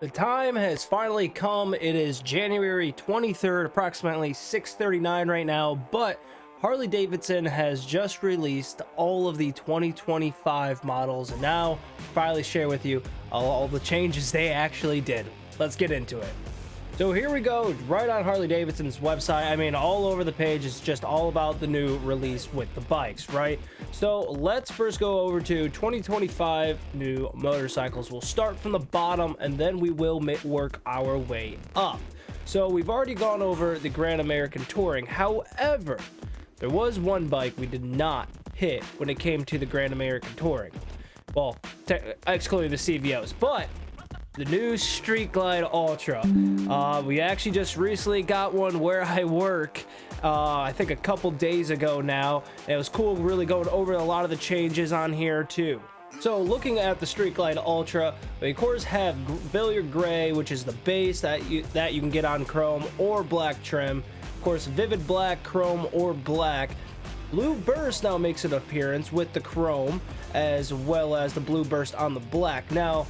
The time has finally come. It is January 23rd, approximately 6:39 right now, but Harley-Davidson has just released all of the 2025 models, and now finally share with you all the changes they actually did. Let's get into it. So here we go, right on Harley-Davidson's website. I mean, all over the page, it's just all about the new release with the bikes, right? So let's first go over to 2025 new motorcycles. We'll start from the bottom, and then we will work our way up. So we've already gone over the Grand American Touring. However, there was one bike we did not hit when it came to the Grand American Touring. Well, excluding the CVOs, but the new Street Glide Ultra. We actually just recently got one where I work, I think a couple days ago now. And it was cool really going over a lot of the changes on here too. So looking at the Street Glide Ultra, we of course have Billiard Gray, which is the base that you can get on chrome or black trim. Of course, Vivid Black, chrome, or black. Blue Burst now makes an appearance with the chrome, as well as the Blue Burst on the black. Now,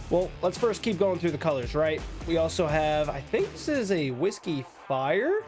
well, let's first keep going through the colors, right? We also have, I think this is a Whiskey Fire,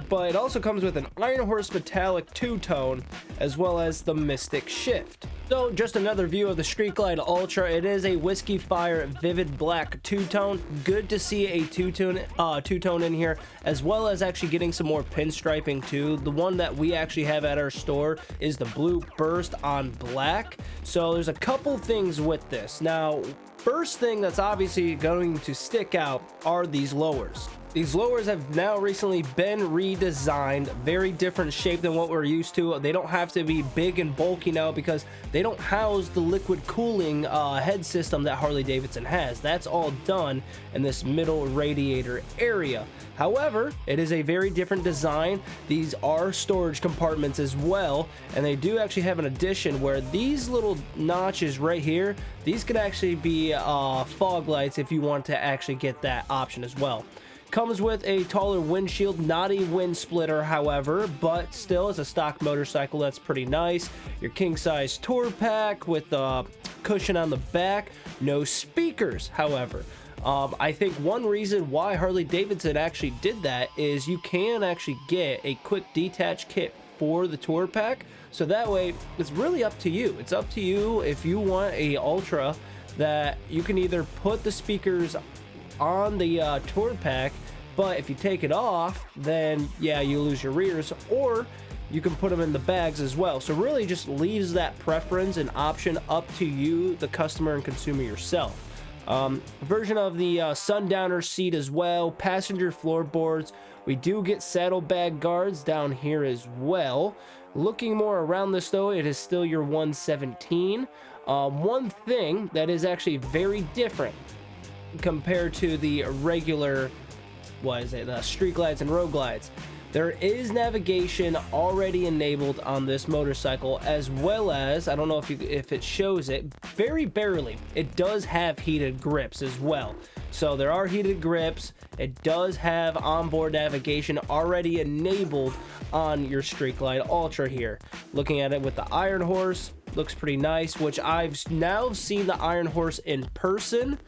but it also comes with an Iron Horse Metallic two-tone, as well as the Mystic Shift. So just another view of the Street Glide Ultra. It is a Whiskey Fire Vivid Black two-tone. Good to see a two-tone in here, as well as actually getting some more pinstriping too. The one that we actually have at our store is the Blue Burst on black. So there's a couple things with this. Now, first thing that's obviously going to stick out are these lowers. These lowers have now recently been redesigned, very different shape than what we're used to. They don't have to be big and bulky now because they don't house the liquid cooling head system that Harley-Davidson has. That's all done in this middle radiator area. However, it is a very different design. These are storage compartments as well, and they do actually have an addition where these little notches right here, these could actually be fog lights if you want to actually get that option as well. Comes with a taller windshield, not a wind splitter, however, but still is a stock motorcycle. That's pretty nice. Your king size tour pack with a cushion on the back. No speakers, however. I think one reason why Harley-Davidson actually did that is you can actually get a quick detach kit for the tour pack. So that way, it's really up to you. It's up to you if you want a Ultra that you can either put the speakers on the tour pack, but if you take it off, then yeah, you lose your rears, or you can put them in the bags as well. So really just leaves that preference and option up to you, the customer and consumer yourself. Version of the sundowner seat as well, passenger floorboards. We do get saddlebag guards down here as well. Looking more around this though, it is still your 117. One thing that is actually very different compared to the regular, the Street Glides and Road Glides, there is navigation already enabled on this motorcycle, as well as, I don't know if it shows it, very barely, it does have heated grips as well. So there are heated grips. It does have onboard navigation already enabled on your Street Glide Ultra here. Looking at it with the Iron Horse, looks pretty nice, which I've now seen the Iron Horse in person.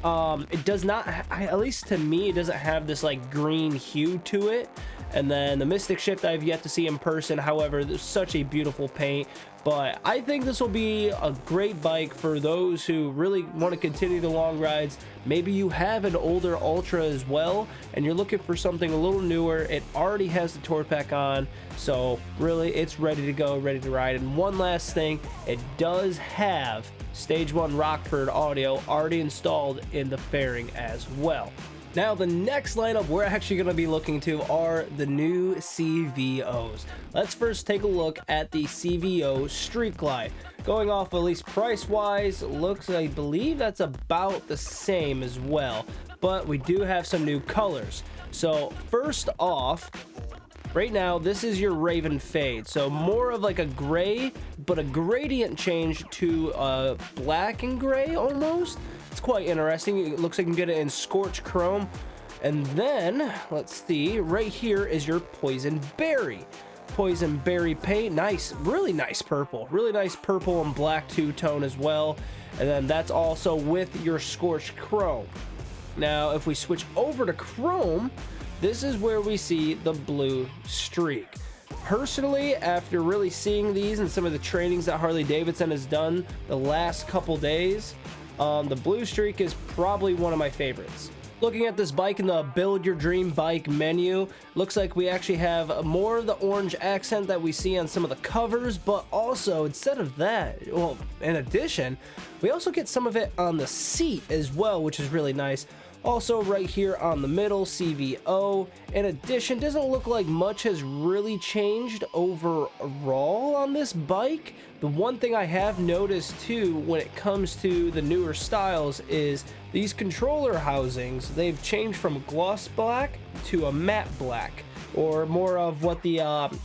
It does not, at least to me, it doesn't have this like green hue to it. And then the Mystic Shift I've yet to see in person. However, there's such a beautiful paint. But I think this will be a great bike for those who really want to continue the long rides. Maybe you have an older Ultra as well, and you're looking for something a little newer. It already has the tour pack on, so really it's ready to go, ready to ride. And one last thing, it does have Stage 1 Rockford audio already installed in the fairing as well. Now, the next lineup we're actually going to be looking to are the new CVOs. Let's first take a look at the CVO Street Glide. Going off at least price-wise, looks, I believe that's about the same as well, but we do have some new colors. So first off, right now, this is your Raven Fade. So more of like a gray, but a gradient change to black and gray almost. It's quite interesting. It looks like you can get it in Scorch Chrome. And then, let's see, right here is your Poison Berry. Poison Berry paint. Nice, really nice purple. Really nice purple and black two-tone as well. And then that's also with your Scorched Chrome. Now, if we switch over to chrome, this is where we see the blue streak. Personally, after really seeing these and some of the trainings that Harley-Davidson has done the last couple days, the blue streak is probably one of my favorites. Looking at this bike in the Build Your Dream Bike menu, looks like we actually have more of the orange accent that we see on some of the covers, but also, instead of that, well, in addition, we also get some of it on the seat as well, which is really nice. Also right here on the middle, CVO. In addition, doesn't look like much has really changed overall on this bike. The one thing I have noticed too when it comes to the newer styles is these controller housings. They've changed from gloss black to a matte black, or more of what the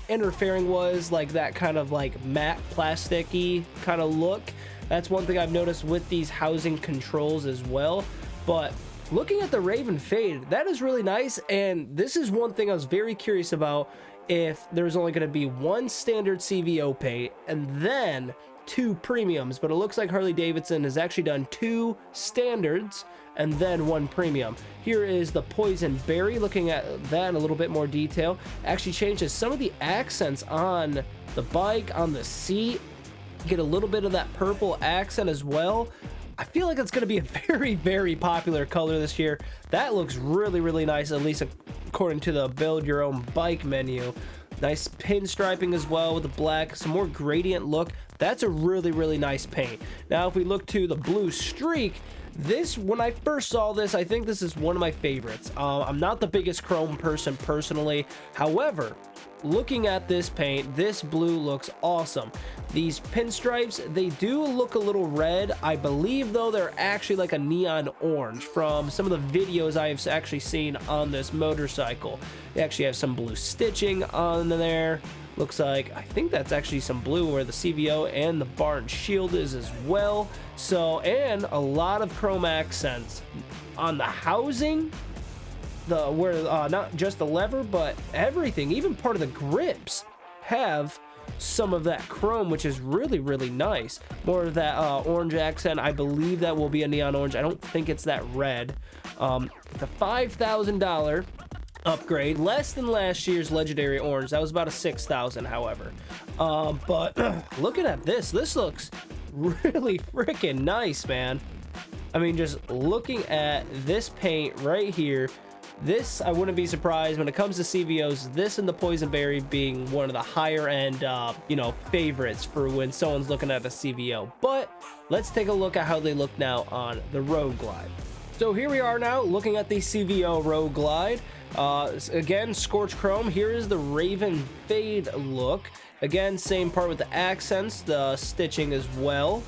inner fairing was, like that kind of like matte plasticky kind of look. That's one thing I've noticed with these housing controls as well. But looking at the Raven Fade, that is really nice, and this is one thing I was very curious about, if there's only going to be one standard CVO paint and then two premiums, but it looks like Harley-Davidson has actually done two standards and then one premium. Here is the Poison Berry, looking at that in a little bit more detail. Actually changes some of the accents on the bike, on the seat. Get a little bit of that purple accent as well. I feel like it's going to be a very, very popular color this year. That looks really, really nice, at least according to the Build Your Own Bike menu. Nice pinstriping as well with the black, some more gradient look. That's a really, really nice paint. Now, if we look to the blue streak, this, when I first saw this, I think this is one of my favorites. I'm not the biggest chrome person personally. However, looking at this paint, this blue looks awesome. These pinstripes, they do look a little red. I believe though they're actually like a neon orange from some of the videos I've actually seen on this motorcycle. They actually have some blue stitching on there. Looks like, I think that's actually some blue where the CVO and the bar and shield is as well. So, and a lot of chrome accents on the housing, not just the lever, but everything, even part of the grips have some of that chrome, which is really, really nice. More of that orange accent. I believe that will be a neon orange. I don't think it's that red. It's a $5,000 upgrade, less than last year's legendary orange. That was about a $6,000, however. But looking at this looks really freaking nice, man. I mean, just looking at this paint right here, this, I wouldn't be surprised when it comes to CVOs, this and the Poison Berry being one of the higher end, favorites for when someone's looking at a CVO. But let's take a look at how they look now on the Road Glide. So here we are now looking at the CVO Road Glide. Again, Scorch Chrome. Here is the Raven Fade look. Again, same part with the accents, the stitching as well.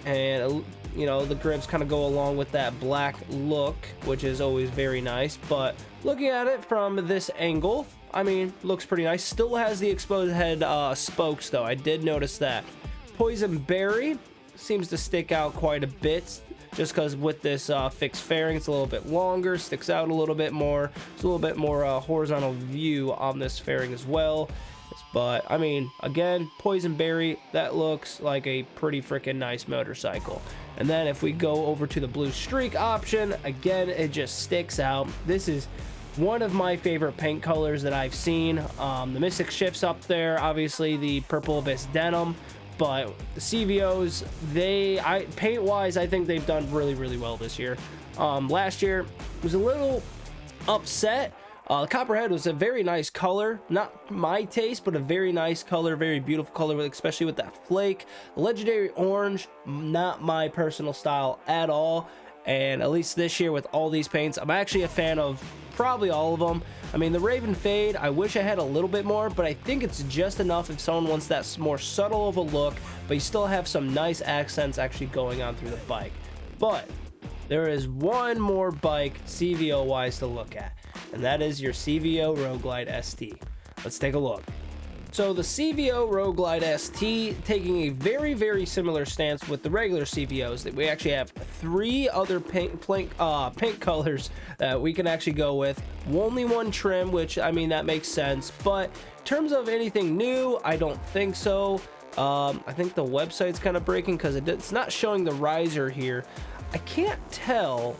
And the grips kind of go along with that black look, which is always very nice. But looking at it from this angle, I mean, looks pretty nice. Still has the exposed head spokes, though. I did notice that. Poison Berry seems to stick out quite a bit, just because with this fixed fairing, it's a little bit longer, sticks out a little bit more. It's a little bit more horizontal view on this fairing as well. But, I mean, again, Poison Berry, that looks like a pretty freaking nice motorcycle. And then if we go over to the blue streak option, again, it just sticks out. This is one of my favorite paint colors that I've seen. The Mystic Shift's up there, obviously the Purple Abyss Denim. But the CVOs, paint-wise, I think they've done really, really well this year. Last year was a little upset. The Copperhead was a very nice color, not my taste, but a very nice color, very beautiful color, especially with that flake. Legendary Orange, not my personal style at all. And at least this year with all these paints, I'm actually a fan of probably all of them. I mean, the Raven Fade, I wish I had a little bit more, but I think it's just enough if someone wants that more subtle of a look, but you still have some nice accents actually going on through the bike. But there is one more bike CVO wise to look at, and that is your CVO Road Glide ST. Let's take a look. So the CVO Road Glide ST taking a very, very similar stance with the regular CVOs. That we actually have three other paint colors that we can actually go with. Only one trim, which, I mean, that makes sense. But in terms of anything new, I don't think so. I think the website's kind of breaking because it's not showing the riser here. I can't tell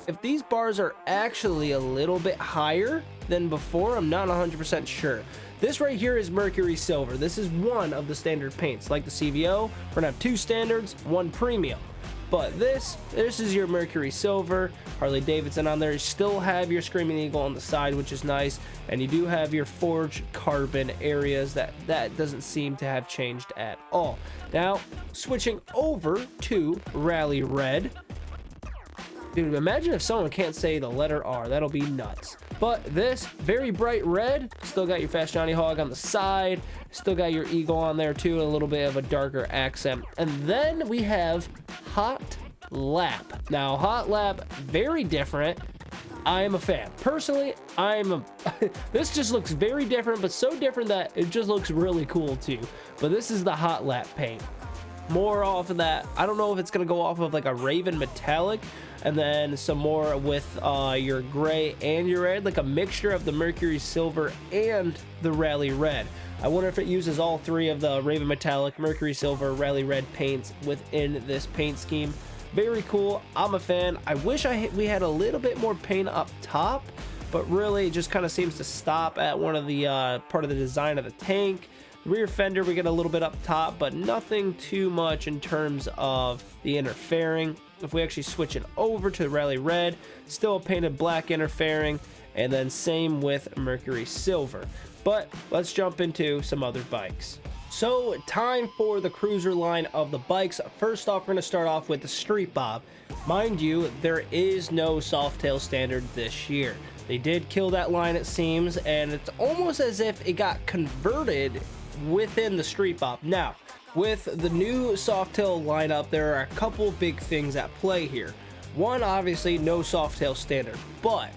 if these bars are actually a little bit higher than before. I'm not 100% sure. This right here is Mercury Silver. This is one of the standard paints. Like the CVO, we're gonna have two standards, one premium. But this is your Mercury Silver, Harley-Davidson on there. You still have your Screaming Eagle on the side, which is nice. And you do have your forged carbon areas. That doesn't seem to have changed at all. Now, switching over to Rally Red. Dude, imagine if someone can't say the letter R. That'll be nuts. But this, very bright red. Still got your Fast Johnny Hog on the side. Still got your Eagle on there too. A little bit of a darker accent. And then we have Hot Lap. Now, Hot Lap, very different. I am a fan. Personally, this just looks very different, but so different that it just looks really cool too. But this is the Hot Lap paint. More off of that. I don't know if it's going to go off of like a Raven Metallic, and then some more with your gray and your red, like a mixture of the Mercury Silver and the Rally Red. I wonder if it uses all three of the Raven Metallic, Mercury Silver, Rally Red paints within this paint scheme. Very cool. I'm a fan. I wish we had a little bit more paint up top, but really it just kind of seems to stop at one of the part of the design of the tank. Rear fender, we get a little bit up top, but nothing too much in terms of the inner fairing. If we actually switch it over to the Rally Red, still a painted black inner fairing, and then same with Mercury Silver. But let's jump into some other bikes. So time for the cruiser line of the bikes. First off, we're going to start off with the Street Bob. Mind you, there is no Softail standard this year. They did kill that line, it seems, and it's almost as if it got converted within the Street Bob. Now, with the new Softail lineup, there are a couple big things at play here. One, obviously, no Softail standard, but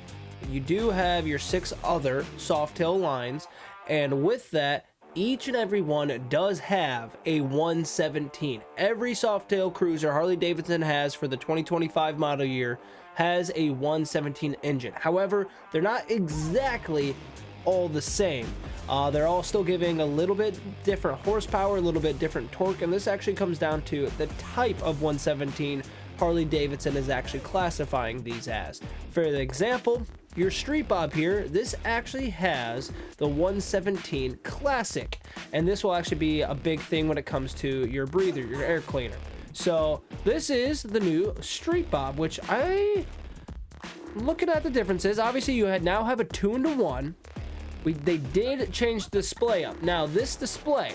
you do have your 6 other Softail lines, and with that, each and every one does have a 117. Every Softail cruiser Harley-Davidson has for the 2025 model year has a 117 engine. However, they're not exactly all the same. They're all still giving a little bit different horsepower, a little bit different torque, and this actually comes down to the type of 117 Harley-Davidson is actually classifying these as. For the example, your Street Bob here, this actually has the 117 Classic, and this will actually be a big thing when it comes to your breather, your air cleaner. So this is the new Street Bob, which looking at the differences, obviously you now have a 2-in-1. They did change the display up. Now this display,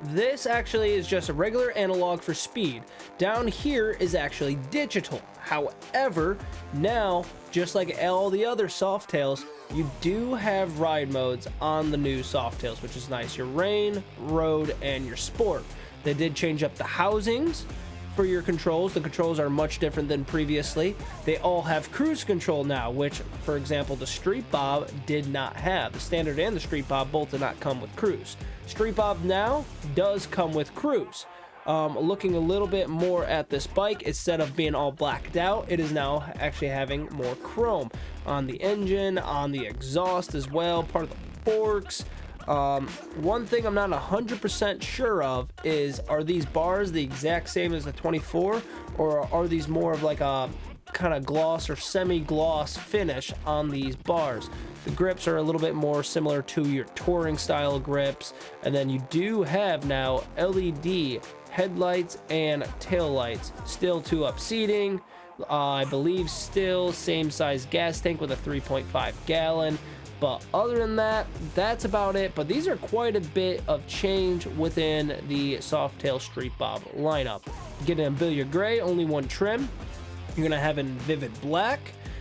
this actually is just a regular analog for speed. Down here is actually digital. However, now, just like all the other Softails, you do have ride modes on the new Softails, which is nice. Your rain, road, and your sport. They did change up the housings for your controls. The controls are much different than previously. They all have cruise control now, which, for example, the Street Bob did not have. The standard and the Street Bob both did not come with cruise. Street Bob now does come with cruise. Looking a little bit more at this bike, instead of being all blacked out, it is now actually having more chrome on the engine, on the exhaust as well, part of the forks. One thing I'm not 100% sure of is, are these bars the exact same as the 24, or are these more of like a kind of gloss or semi-gloss finish on these bars? The grips are a little bit more similar to your touring style grips, and then you do have now LED headlights and tail lights. Still 2-up seating, I believe still same size gas tank with a 3.5 gallon. But other than that, that's about it. But these are quite a bit of change within the Softail Street Bob lineup. Getting a Billiard Gray, only one trim. You're gonna have in Vivid Black,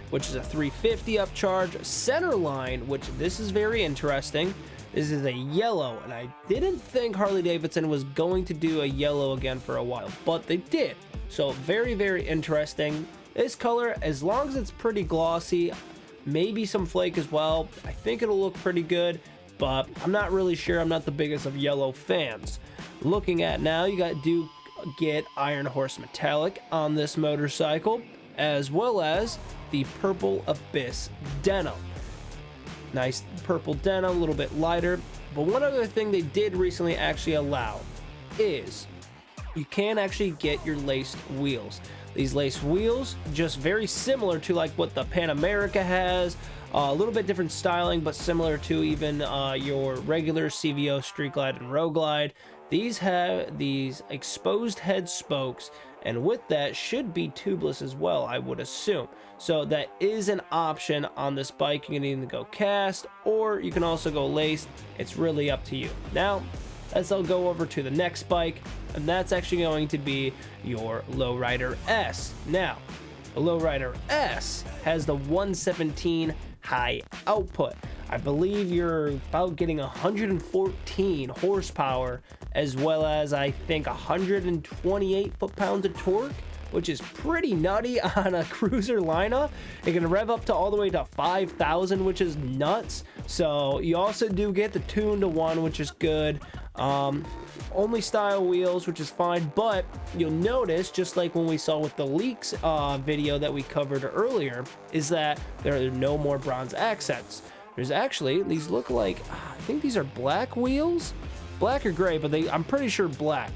which is a 350 upcharge. Centerline, which this is very interesting. This is a yellow, and I didn't think Harley-Davidson was going to do a yellow again for a while, but they did. So very, very interesting. This color, as long as it's pretty glossy, maybe some flake as well, I think it'll look pretty good, but I'm not really sure. I'm not the biggest of yellow fans. Looking at now, you do get Iron Horse Metallic on this motorcycle, as well as the Purple Abyss Denim. Nice purple denim, a little bit lighter. But one other thing they did recently actually allow is you can actually get your laced wheels. These lace wheels, just very similar to like what the Pan America has. A little bit different styling, but similar to even your regular CVO Street Glide and Road Glide. These have these exposed head spokes, and with that should be tubeless as well, I would assume. So that is an option on this bike. You can either go cast or you can also go laced. It's really up to you. Now, let's all go over to the next bike, and that's actually going to be your Lowrider S. Now, the Lowrider S has the 117 high output. I believe you're about getting 114 horsepower, as well as I think 128 foot-pounds of torque, which is pretty nutty on a cruiser lineup. It can rev up to all the way to 5,000, which is nuts. So you also do get the 2-to-1, which is good. Only style wheels, which is fine, but you'll notice, just like when we saw with the leaks video that we covered earlier, is that there are no more bronze accents. There's actually, these look like, I think these are black wheels, black or gray, but I'm pretty sure black.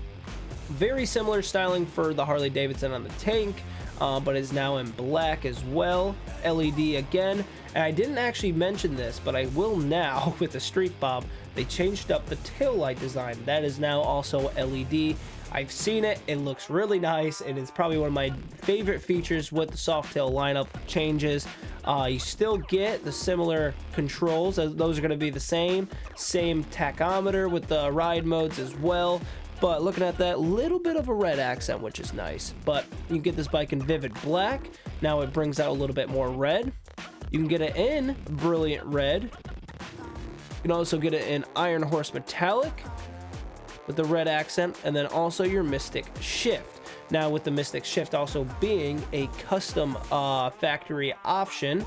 Very similar styling for the Harley-Davidson on the tank, but is now in black as well. LED again, and I didn't actually mention this, but I will now with the Street Bob. They changed up the tail light design. That is now also LED. I've seen it. It looks really nice, and it's probably one of my favorite features with the Softail lineup changes. You still get the similar controls, as those are going to be the same tachometer with the ride modes as well. But looking at that, little bit of a red accent, which is nice. But you can get this bike in vivid black. Now it brings out a little bit more red. You can get it in brilliant red. You can also get it in Iron Horse Metallic with the red accent, and then also your Mystic Shift. Now with the Mystic Shift also being a custom factory option,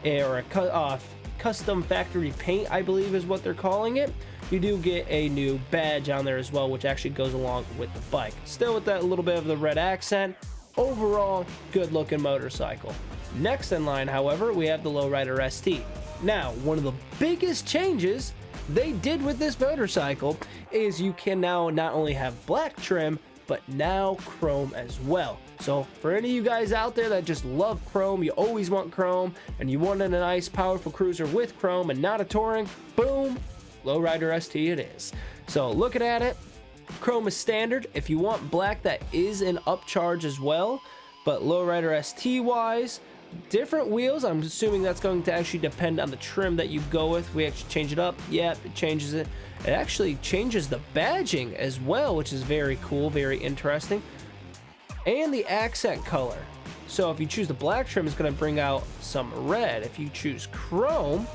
or a custom factory paint, I believe is what they're calling it. You do get a new badge on there as well, which actually goes along with the bike. Still with that little bit of the red accent. Overall, good looking motorcycle. Next in line, however, we have the Lowrider ST. Now, one of the biggest changes they did with this motorcycle is you can now not only have black trim, but now chrome as well. So for any of you guys out there that just love chrome, you always want chrome, and you wanted a nice powerful cruiser with chrome and not a touring, boom, Lowrider ST it is. So looking at it, chrome is standard. If you want black, that is an upcharge as well. But Lowrider ST wise, different wheels. I'm assuming that's going to actually depend on the trim that you go with. We actually change it up. Yeah, it changes it. It actually changes the badging as well, which is very cool, very interesting. And the accent color. So if you choose the black trim, it's going to bring out some red. If you choose chrome,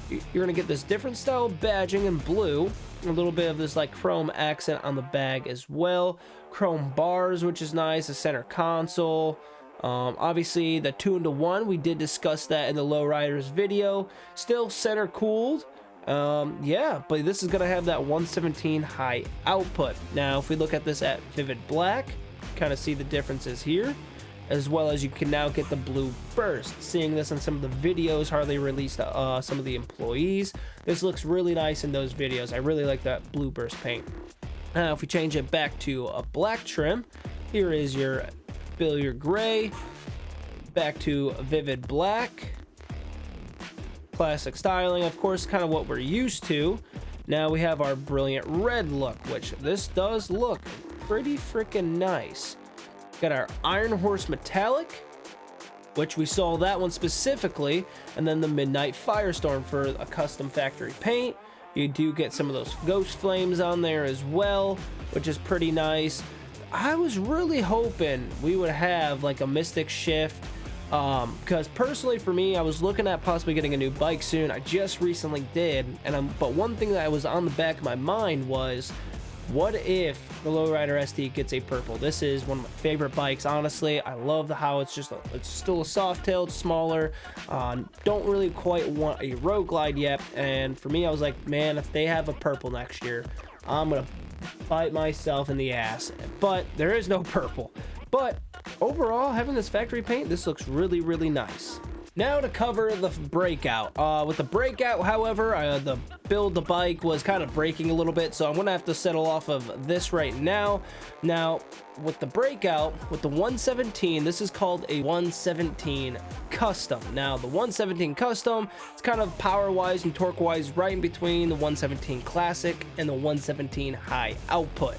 you're going to get this different style of badging in blue. A little bit of this like chrome accent on the bag as well. Chrome bars, which is nice. A center console. Obviously the 2-to-1, we did discuss that in the Lowriders video. Still center cooled. Yeah, but this is going to have that 117 high output. Now, if we look at this at vivid black, kind of see the differences here, as well as you can now get the blue burst. Seeing this on some of the videos Harley released, some of the employees, this looks really nice in those videos. I really like that blue burst paint. Now, if we change it back to a black trim, here is your billiard gray, back to vivid black. Classic styling, of course, kind of what we're used to. Now we have our brilliant red look, which this does look pretty freaking nice. Got our Iron Horse Metallic, which we saw that one specifically, and then the Midnight Firestorm for a custom factory paint. You do get some of those ghost flames on there as well, which is pretty nice. I was really hoping we would have like a Mystic Shift, because personally for me, I was looking at possibly getting a new bike soon. I just recently did, but one thing that was on the back of my mind was, what if the Lowrider ST gets a purple? This is one of my favorite bikes, honestly. I love how it's still a Softail, it's smaller. Don't really quite want a road glide yet, and for me, I was like, man, if they have a purple next year, I'm gonna bite myself in the ass. But there is no purple. But overall, having this factory paint, this looks really, really nice. Now to cover the breakout. With the breakout, however, the bike was kind of breaking a little bit, so I'm gonna have to settle off of this right now. Now, with the breakout, with the 117, this is called a 117 custom. Now, the 117 custom, it's kind of power-wise and torque-wise right in between the 117 classic and the 117 high output.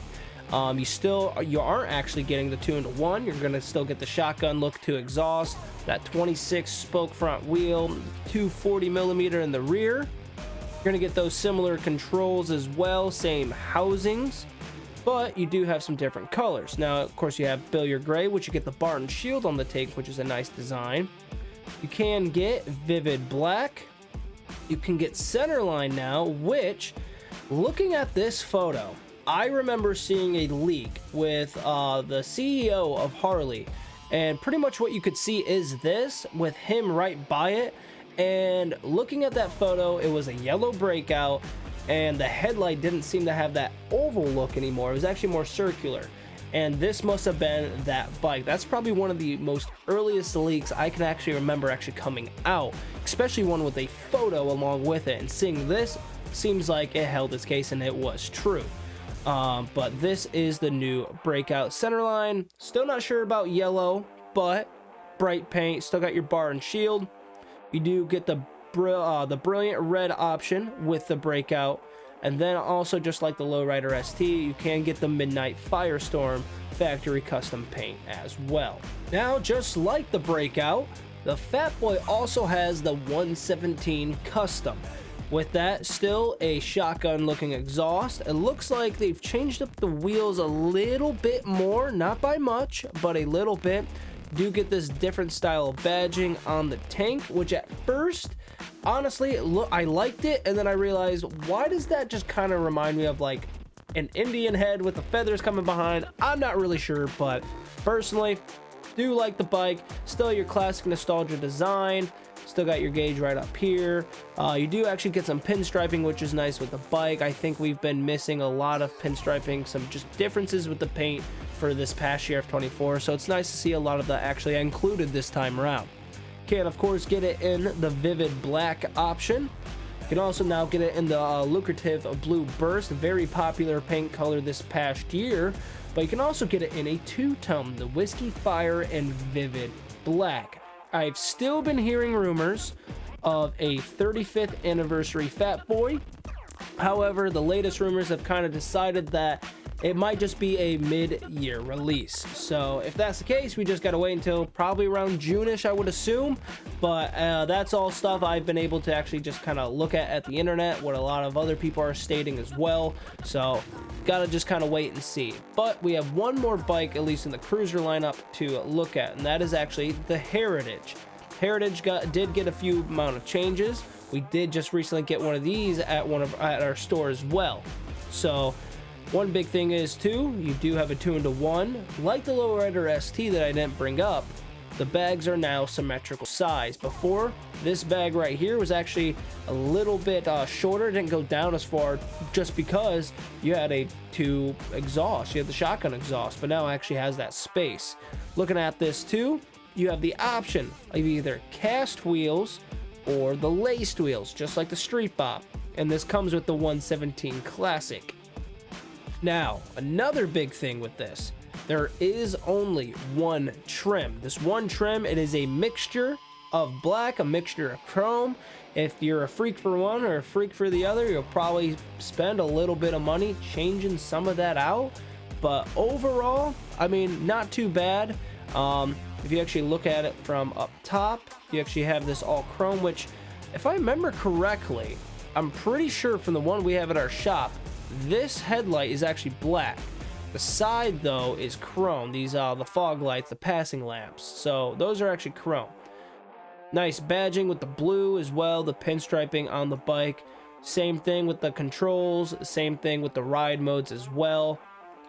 You aren't actually getting the 2-in-1. You're gonna still get the shotgun look to exhaust, that 26 spoke front wheel, 240mm in the rear. You're gonna get those similar controls as well, same housings, but you do have some different colors. Now, of course, you have Billiard Gray, which you get the Barton shield on the tank, which is a nice design. You can get Vivid Black. You can get Centerline now, which, looking at this photo, I remember seeing a leak with the CEO of Harley, and pretty much what you could see is this with him right by it. And looking at that photo, it was a yellow breakout, and the headlight didn't seem to have that oval look anymore. It was actually more circular, and this must have been that bike. That's probably one of the most earliest leaks I can actually remember actually coming out, especially one with a photo along with it. And seeing this seems like it held its case, and it was true. But this is the new breakout Centerline. Still not sure about yellow, but bright paint. Still got your bar and shield. You do get the brilliant red option with the breakout, and then also, just like the Lowrider ST, you can get the Midnight Firestorm factory custom paint as well. Now, just like the breakout, the Fat Boy also has the 117 custom. With that, still a shotgun looking exhaust. It looks like they've changed up the wheels a little bit more, not by much, but a little bit. Do get this different style of badging on the tank, which at first, honestly, I liked it, and then I realized, why does that just kind of remind me of like an Indian head with the feathers coming behind? I'm not really sure, but personally, do like the bike. Still your classic nostalgia design. Still got your gauge right up here. You do actually get some pinstriping, which is nice with the bike. I think we've been missing a lot of pinstriping, some just differences with the paint for this past year of 24. So it's nice to see a lot of that actually included this time around. Can of course get it in the Vivid Black option. You can also now get it in the lucrative Blue Burst, very popular paint color this past year. But you can also get it in a two-tone, the Whiskey Fire and Vivid Black. I've still been hearing rumors of a 35th anniversary Fat Boy. However, the latest rumors have kind of decided that it might just be a mid-year release. So if that's the case, we just gotta wait until probably around June-ish, I would assume. But that's all stuff I've been able to actually just kind of look at the internet, what a lot of other people are stating as well. So gotta just kind of wait and see. But we have one more bike, at least in the cruiser lineup, to look at, and that is actually the Heritage. Heritage did get a few amount of changes. We did just recently get one of these at our store as well. So one big thing is too, you do have a 2-in-1. Like the Lowrider ST that I didn't bring up, the bags are now symmetrical size. Before, this bag right here was actually a little bit shorter. It didn't go down as far just because you had a two exhaust. You had the shotgun exhaust, but now it actually has that space. Looking at this too, you have the option of either cast wheels or the laced wheels, just like the Street Bob. And this comes with the 117 Classic. Now, another big thing with this, there is only one trim. This one trim, it is a mixture of black, a mixture of chrome. If you're a freak for one or a freak for the other, you'll probably spend a little bit of money changing some of that out. But overall, I mean, not too bad. If you actually look at it from up top, you actually have this all chrome, which, if I remember correctly, I'm pretty sure from the one we have at our shop, this headlight is actually black. The side though is chrome. These are the fog lights, the passing lamps. So those are actually chrome. Nice badging with the blue as well, the pinstriping on the bike. Same thing with the controls, same thing with the ride modes as well,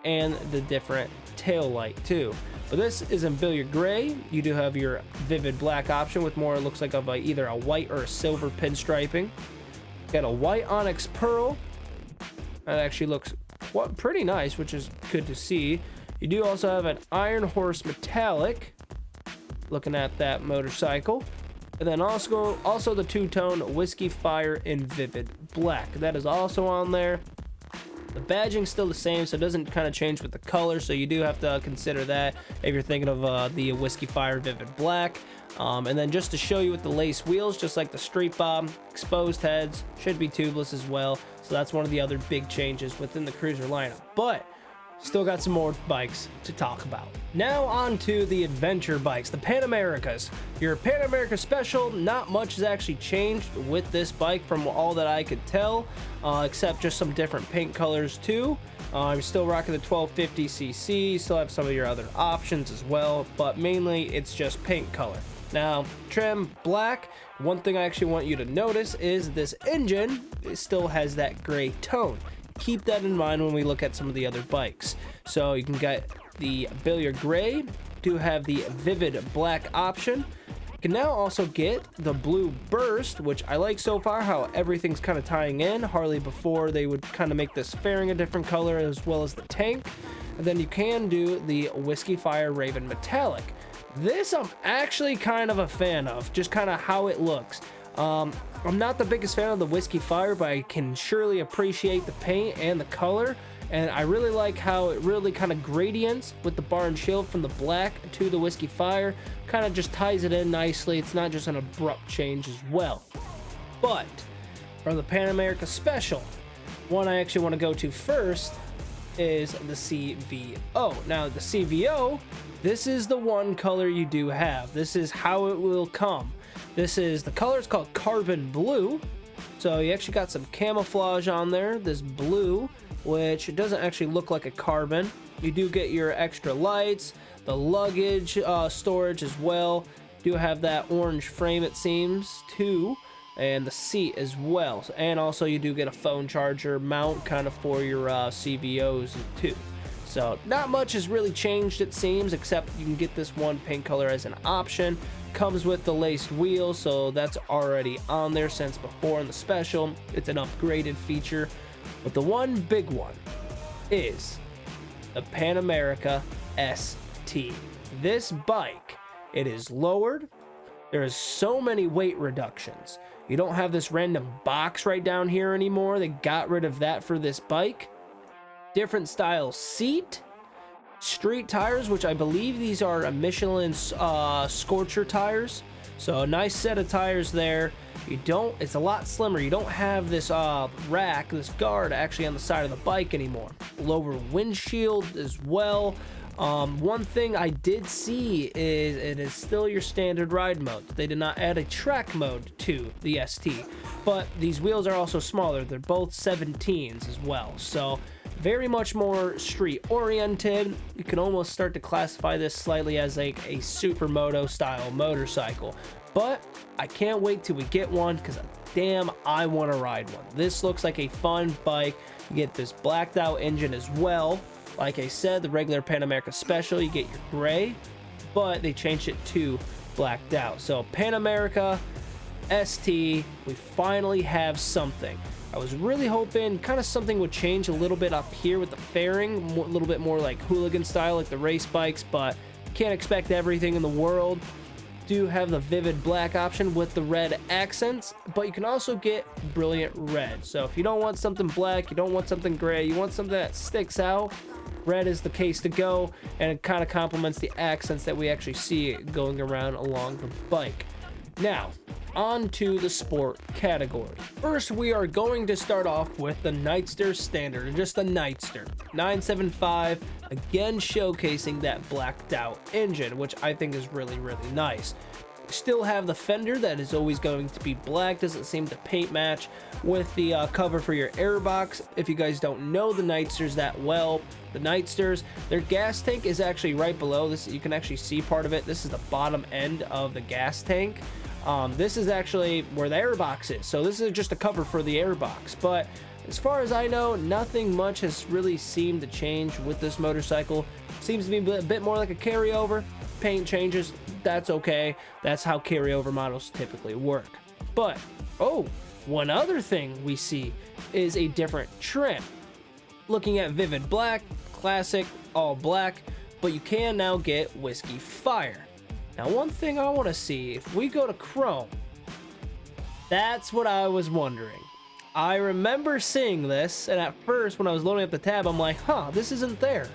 and the different tail light too. But this is in Billiard Gray. You do have your Vivid Black option with more, it looks like, of either a white or a silver pinstriping. Got a white onyx pearl. That actually looks pretty nice, which is good to see. You do also have an Iron Horse metallic. Looking at that motorcycle. And then also the two-tone Whiskey Fire in Vivid Black. That is also on there. The badging's still the same, so it doesn't kind of change with the color, so you do have to consider that if you're thinking of the Whiskey Fire Vivid Black. And then just to show you with the lace wheels, just like the Street Bob, exposed heads, should be tubeless as well. So that's one of the other big changes within the Cruiser lineup. But still got some more bikes to talk about. Now on to the adventure bikes, the Pan Americas. Your Pan America Special, not much has actually changed with this bike from all that I could tell, except just some different paint colors too. I'm still rocking the 1250cc, still have some of your other options as well, but mainly it's just paint color. Now, trim black. One thing I actually want you to notice is this engine still has that gray tone. Keep that in mind when we look at some of the other bikes. So you can get the Billiard Gray, do have the Vivid Black option. You can now also get the Blue Burst, which I like so far how everything's kind of tying in. Harley before, they would kind of make this fairing a different color as well as the tank. And then you can do the Whiskey Fire Raven Metallic. This I'm actually kind of a fan of, just kind of how it looks. I'm not the biggest fan of the Whiskey Fire, but I can surely appreciate the paint and the color, and I really like how it really kind of gradients with the bar and shield from the black to the Whiskey Fire, kind of just ties it in nicely. It's not just an abrupt change as well. But from the Pan America Special, one I actually want to go to first is the CVO. Now the CVO, this is the one color you do have. This is how it will come. The color is called Carbon Blue. So you actually got some camouflage on there, this blue, which doesn't actually look like a carbon. You do get your extra lights, the luggage storage as well. Do have that orange frame, it seems, too, and the seat as well. And also you do get a phone charger mount kind of for your CVOs too. So not much has really changed, it seems, except you can get this one paint color as an option. Comes with the laced wheels, so that's already on there since before in the Special. It's an upgraded feature. But the one big one is the Pan America ST. This bike, it is lowered. There is so many weight reductions. You don't have this random box right down here anymore. They got rid of that for this bike. Different style seat, street tires, which I believe these are a Michelin Scorcher tires. So a nice set of tires there. It's a lot slimmer. You don't have this rack, this guard actually on the side of the bike anymore. Lower windshield as well. One thing I did see is it is still your standard ride mode. They did not add a track mode to the ST, but these wheels are also smaller. They're both 17s as well. So very much more street oriented. You can almost start to classify this slightly as like a supermoto style motorcycle, but I can't wait till we get one because damn, I want to ride one. This looks like a fun bike. You get this blacked out engine as well. Like I said, the regular Pan America Special, you get your gray, but they changed it to blacked out. So Pan America ST, we finally have something. I was really hoping kind of something would change a little bit up here with the fairing, a little bit more like hooligan style like the race bikes, but can't expect everything in the world. Do have the Vivid Black option with the red accents, but you can also get Brilliant Red. So if you don't want something black, you don't want something gray, you want something that sticks out, red is the case to go, and it kind of complements the accents that we actually see going around along the bike. Now, on to the sport category. First, we are going to start off with the Nightster Standard, and just the Nightster 975, again showcasing that blacked out engine, which I think is really, really nice. Still have the fender that is always going to be black, doesn't seem to paint match with the cover for your airbox. If you guys don't know the Nightsters that well, the Nightsters, their gas tank is actually right below this. You can actually see part of it. This is the bottom end of the gas tank. This is actually where the airbox is, so this is just a cover for the airbox. But as far as I know, nothing much has really seemed to change with this motorcycle. Seems to be a bit more like a carryover. Paint changes, that's okay. That's how carryover models typically work. But one other thing we see is a different trim. Looking at Vivid Black, classic, all black, but you can now get Whiskey Fire. Now, one thing I want to see, if we go to Chrome, that's what I was wondering. I remember seeing this, and at first when I was loading up the tab, I'm like, huh, this isn't there.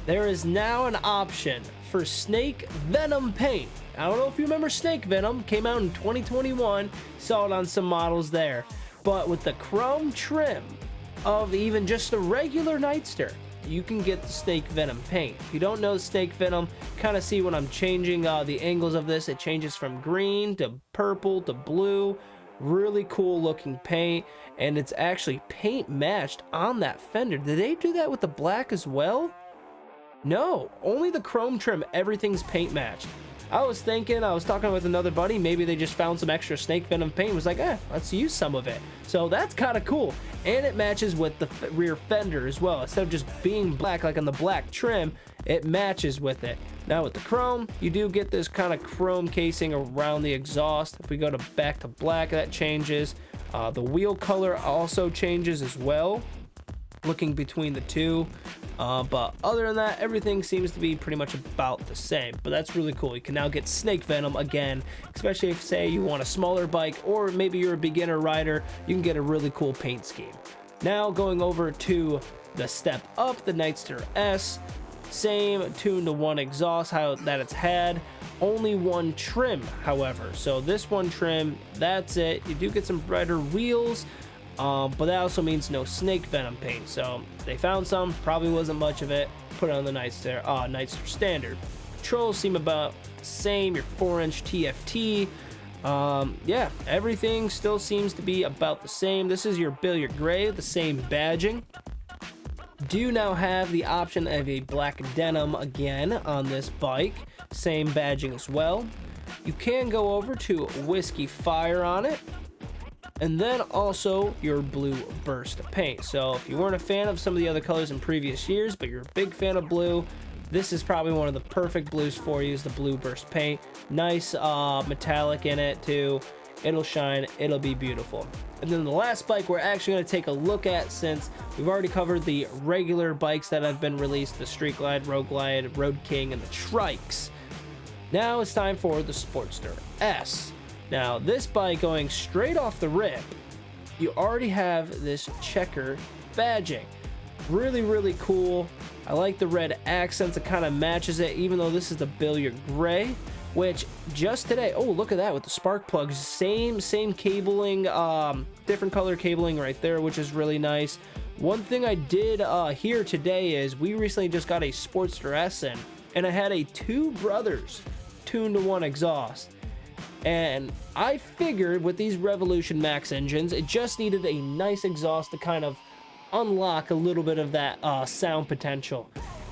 There is now an option for Snake Venom paint. I don't know if you remember Snake Venom, came out in 2021, saw it on some models there. But with the chrome trim of even just a regular Nightster, you can get the Snake Venom paint. If you don't know Snake Venom, kind of see when I'm changing the angles of this, it changes from green to purple to blue. Really cool looking paint, and it's actually paint matched on that fender. Did they do that with the black as well? No, only the chrome trim, everything's paint matched. I was talking with another buddy, maybe they just found some extra Snake Venom paint, was like, let's use some of it. So that's kind of cool, and it matches with the rear fender as well. Instead of just being black like on the black trim, it matches with it. Now with the chrome, you do get this kind of chrome casing around the exhaust. If we go back to black, that changes. The wheel color also changes as well, looking between the two. But other than that, everything seems to be pretty much about the same. But that's really cool. You can now get Snake Venom again, especially if, say, you want a smaller bike, or maybe you're a beginner rider, you can get a really cool paint scheme. Now going over to the step up, the Nightster S, same 2-to-1 exhaust that it's had, only one trim, however. So this one trim, that's it. You do get some brighter wheels, but that also means no Snake Venom paint. So they found some, probably wasn't much of it, put it on the Nightster standard. Controls seem about the same, your 4-inch TFT. Yeah, everything still seems to be about the same. This is your billiard gray, the same badging. Do now have the option of a black denim again on this bike, same badging as well. You can go over to Whiskey Fire on it, and then also your blue burst paint. So if you weren't a fan of some of the other colors in previous years, but you're a big fan of blue, this is probably one of the perfect blues for you, is the blue burst paint. Nice metallic in it too. It'll shine, it'll be beautiful. And then the last bike we're actually going to take a look at, since we've already covered the regular bikes that have been released, the Street Glide, Road Glide, Road King, and the Trikes. Now it's time for the Sportster S. Now this bike, going straight off the rip, you already have this checker badging. Really, really cool. I like the red accents, it kind of matches it, even though this is the billiard gray, which just today, oh, look at that with the spark plugs, same cabling, different color cabling right there, which is really nice. One thing I did here today is we recently just got a Sportster S in, and I had a Two Brothers 2-to-1 exhaust. And I figured with these Revolution Max engines, it just needed a nice exhaust to kind of unlock a little bit of that sound potential.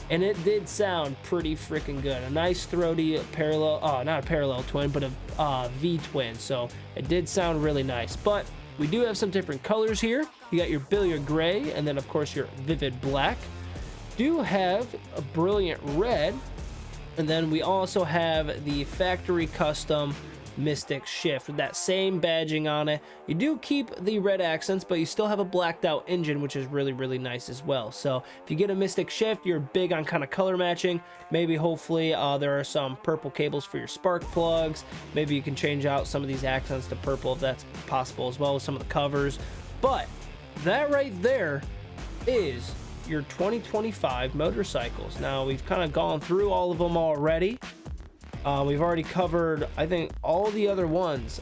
And it did sound pretty freaking good. A nice throaty parallel, not a parallel twin, but a V-twin. So it did sound really nice. But we do have some different colors here. You got your billiard gray, and then of course your vivid black. Do have a brilliant red, and then we also have the factory custom Mystic Shift with that same badging on it. You do keep the red accents, but you still have a blacked out engine, which is really, really nice as well. So if you get a Mystic Shift, you're big on kind of color matching. Maybe hopefully there are some purple cables for your spark plugs. Maybe you can change out some of these accents to purple if that's possible, as well as some of the covers. But that right there is your 2025 motorcycles. Now we've kind of gone through all of them already. We've already covered, I think, all the other ones.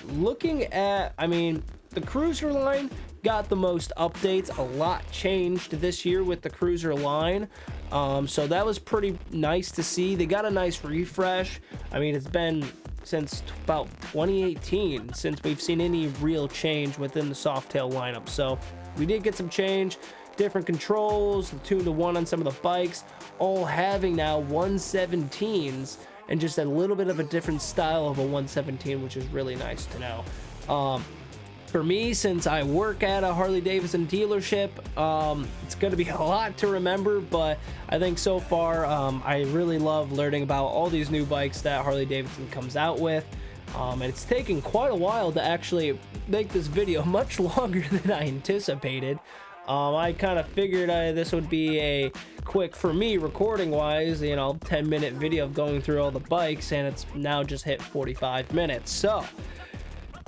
Looking at, I mean, the Cruiser line got the most updates. A lot changed this year with the Cruiser line. So that was pretty nice to see. They got a nice refresh. I mean, it's been since about 2018 since we've seen any real change within the Softail lineup. So we did get some change. Different controls, the 2-to-1 on some of the bikes, all having now 117s. And just a little bit of a different style of a 117, which is really nice to know. For me, since I work at a Harley-Davidson dealership, it's going to be a lot to remember, but I think so far I really love learning about all these new bikes that Harley-Davidson comes out with. And it's taken quite a while to actually make this video, much longer than I anticipated. I kind of figured this would be a quick, for me recording wise, you know, 10-minute video of going through all the bikes, and it's now just hit 45 minutes. So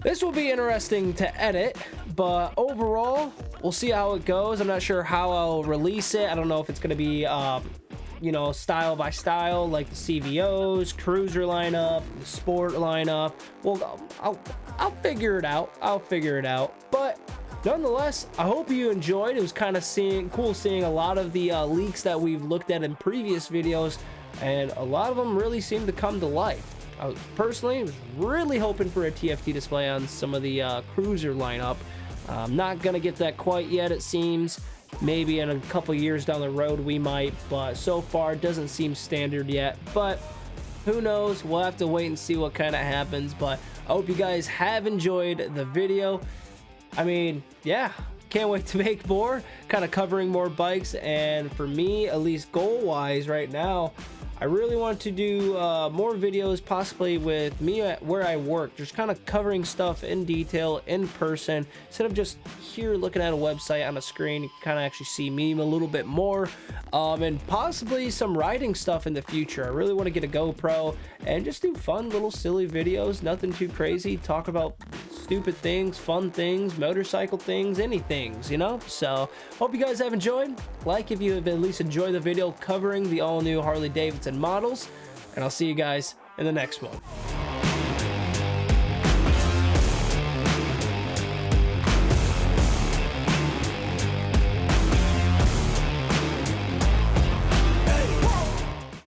this will be interesting to edit, but overall we'll see how it goes. I'm not sure how I'll release it. I don't know if it's going to be you know, style by style, like the CVOs, cruiser lineup, the sport lineup. Well, I'll figure it out. But nonetheless, I hope you enjoyed. It was kind of cool seeing a lot of the leaks that we've looked at in previous videos, and a lot of them really seem to come to life. I personally was really hoping for a TFT display on some of the cruiser lineup. I'm not gonna get that quite yet, it seems. Maybe in a couple years down the road we might, but so far it doesn't seem standard yet. But who knows, we'll have to wait and see what kind of happens. But I hope you guys have enjoyed the video. I mean, yeah, can't wait to make more, kind of covering more bikes. And for me, at least goal wise right now, I really want to do more videos, possibly with me at where I work, just kind of covering stuff in detail, in person, instead of just here looking at a website on a screen. You can kind of actually see me a little bit more, and possibly some riding stuff in the future. I really want to get a GoPro and just do fun little silly videos, nothing too crazy, talk about stupid things, fun things, motorcycle things, anything, you know. So hope you guys have enjoyed. Like if you have at least enjoyed the video covering the all new Harley-Davidson models, and I'll see you guys in the next one.